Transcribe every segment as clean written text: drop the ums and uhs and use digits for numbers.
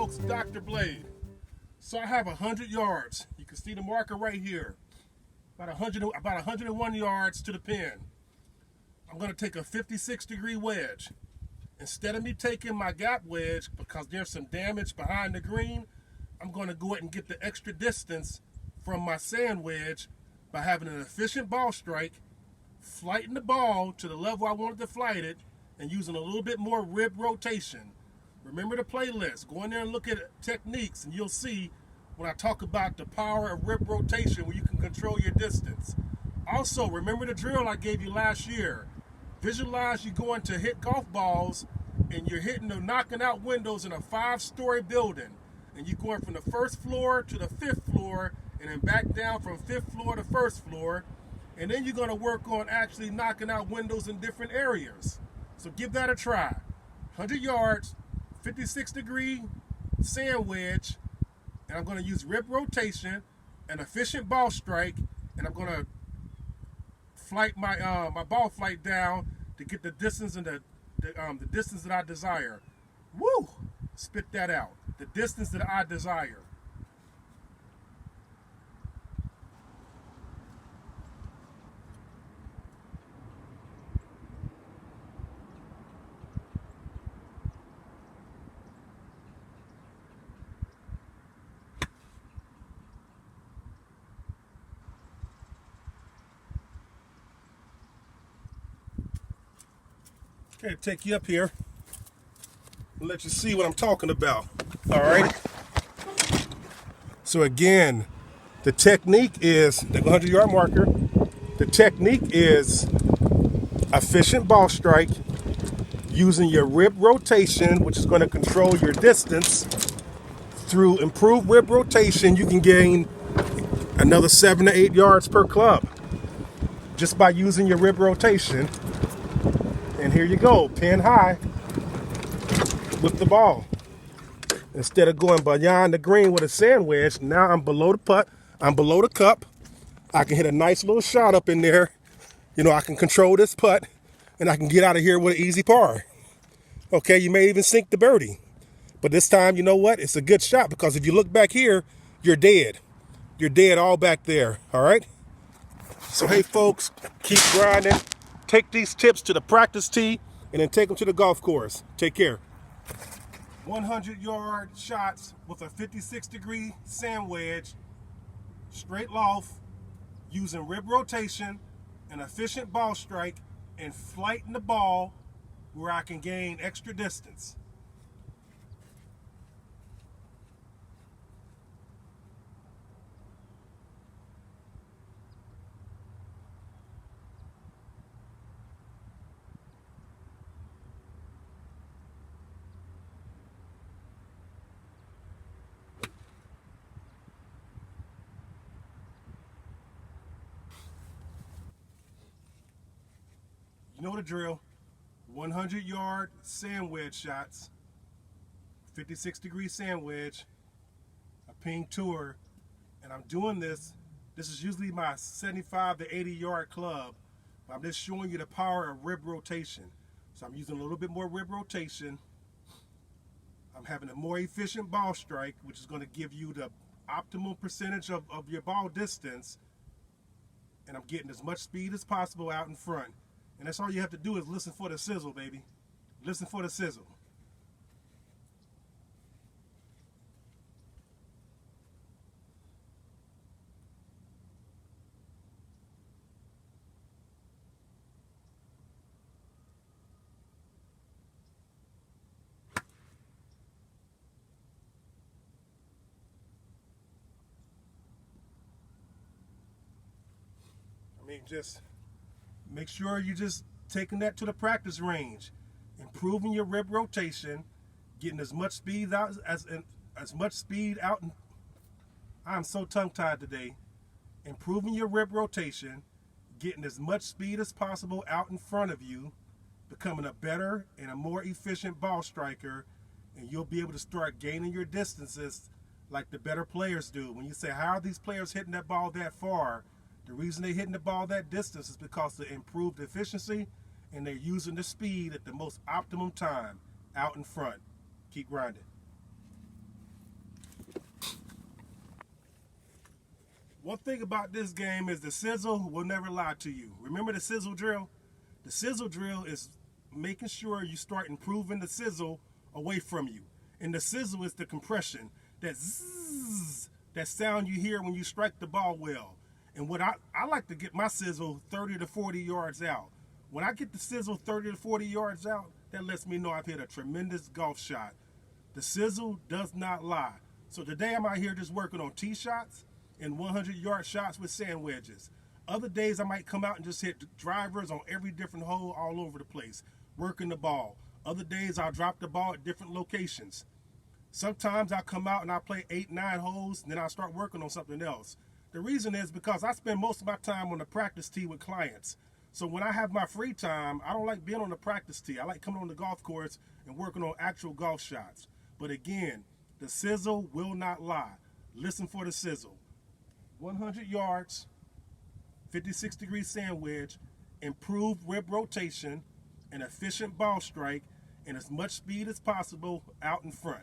folks, Dr. Blade. So I have 100 yards. You can see the marker right here. About 101 yards to the pin. I'm going to take a 56-degree wedge. Instead of me taking my gap wedge, because there's some damage behind the green, I'm going to go ahead and get the extra distance from my sand wedge by having an efficient ball strike, flighting the ball to the level I wanted to flight it, and using a little bit more rib rotation. Remember the playlist. Go in there and look at techniques, and you'll see when I talk about the power of rib rotation where you can control your distance. Also, remember the drill I gave you last year. Visualize you going to hit golf balls and you're hitting or knocking out windows in a 5-story building. And you're going from the first floor to the 5th floor and then back down from 5th floor to 1st floor. And then you're going to work on actually knocking out windows in different areas. So give that a try. 100 yards, 56-degree sand wedge, and I'm going to use rib rotation, an efficient ball strike, and I'm going to flight my ball flight down to get the distance and the distance that I desire. Woo! Spit that out. The distance that I desire. Okay, take you up here and let you see what I'm talking about. All right. So again, the technique is the 100-yard marker. The technique is efficient ball strike using your rib rotation, which is going to control your distance. Through improved rib rotation, you can gain another 7 to 8 yards per club just by using your rib rotation. And here you go, pin high with the ball. Instead of going beyond the green with a sand wedge, now I'm below the putt, I'm below the cup. I can hit a nice little shot up in there. You know, I can control this putt, and I can get out of here with an easy par. Okay, you may even sink the birdie. But this time, you know what? It's a good shot, because if you look back here, you're dead. You're dead all back there, all right? So, hey, folks, keep grinding. Take these tips to the practice tee and then take them to the golf course. Take care. 100-yard shots with a 56-degree sand wedge, straight loft, using rib rotation, an efficient ball strike, and flighting the ball where I can gain extra distance. You know the drill. 100-yard sand wedge shots, 56-degree sand wedge, a ping tour, and I'm doing this. This is usually my 75 to 80-yard club, but I'm just showing you the power of rib rotation. So I'm using a little bit more rib rotation. I'm having a more efficient ball strike, which is going to give you the optimal percentage of your ball distance, and I'm getting as much speed as possible out in front. And that's all you have to do is listen for the sizzle, baby. Listen for the sizzle. I mean, just make sure you're just taking that to the practice range, improving your rib rotation, getting as much speed out as much speed out. I'm so tongue-tied today. Improving your rib rotation, getting as much speed as possible out in front of you, becoming a better and a more efficient ball striker, and you'll be able to start gaining your distances like the better players do. When you say, how are these players hitting that ball that far? The reason they're hitting the ball that distance is because of the improved efficiency, and they're using the speed at the most optimum time out in front. Keep grinding. One thing about this game is the sizzle will never lie to you. Remember the sizzle drill? The sizzle drill is making sure you start improving the sizzle away from you. And the sizzle is the compression, that zzz, that sound you hear when you strike the ball well. And what I like to get my sizzle 30 to 40 yards out. When I get the sizzle 30 to 40 yards out, that lets me know I've hit a tremendous golf shot. The sizzle does not lie. So today I'm out here just working on tee shots and 100-yard shots with sand wedges. Other days I might come out and just hit drivers on every different hole all over the place, working the ball. Other days I'll drop the ball at different locations. Sometimes I'll come out and I'll play 8, 9 holes, and then I'll start working on something else. The reason is because I spend most of my time on the practice tee with clients. So when I have my free time, I don't like being on the practice tee. I like coming on the golf course and working on actual golf shots. But again, the sizzle will not lie. Listen for the sizzle. 100 yards, 56-degree sand wedge, improved rib rotation, an efficient ball strike, and as much speed as possible out in front.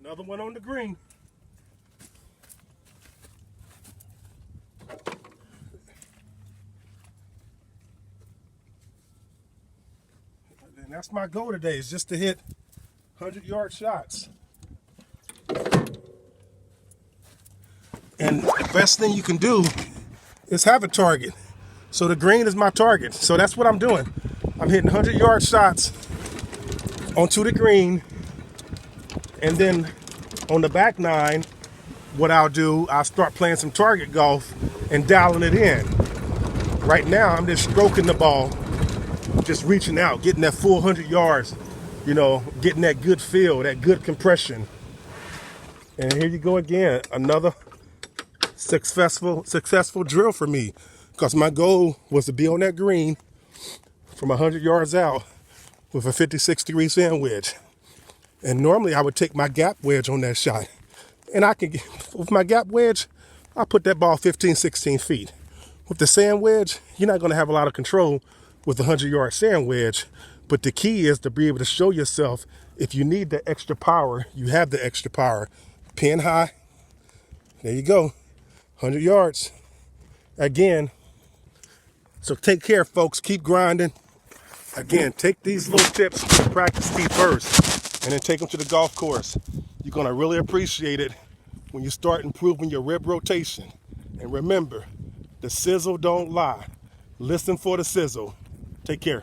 Another one on the green. And that's my goal today, is just to hit 100-yard shots. And the best thing you can do is have a target. So the green is my target. So that's what I'm doing. I'm hitting 100-yard shots onto the green. And then on the back 9, what I'll do, I'll start playing some target golf and dialing it in. Right now, I'm just stroking the ball, just reaching out, getting that full 100 yards, getting that good feel, that good compression. And here you go again, another successful drill for me, because my goal was to be on that green from 100 yards out with a 56-degree sand wedge. And normally I would take my gap wedge on that shot. And with my gap wedge, I put that ball 15, 16 feet. With the sand wedge, you're not going to have a lot of control with the 100-yard sand wedge. But the key is to be able to show yourself, if you need the extra power, you have the extra power. Pin high. There you go. 100 yards. Again. So take care, folks. Keep grinding. Again, take these little tips to practice tee first, and then take them to the golf course. You're going to really appreciate it when you start improving your rib rotation. And remember, the sizzle don't lie. Listen for the sizzle. Take care.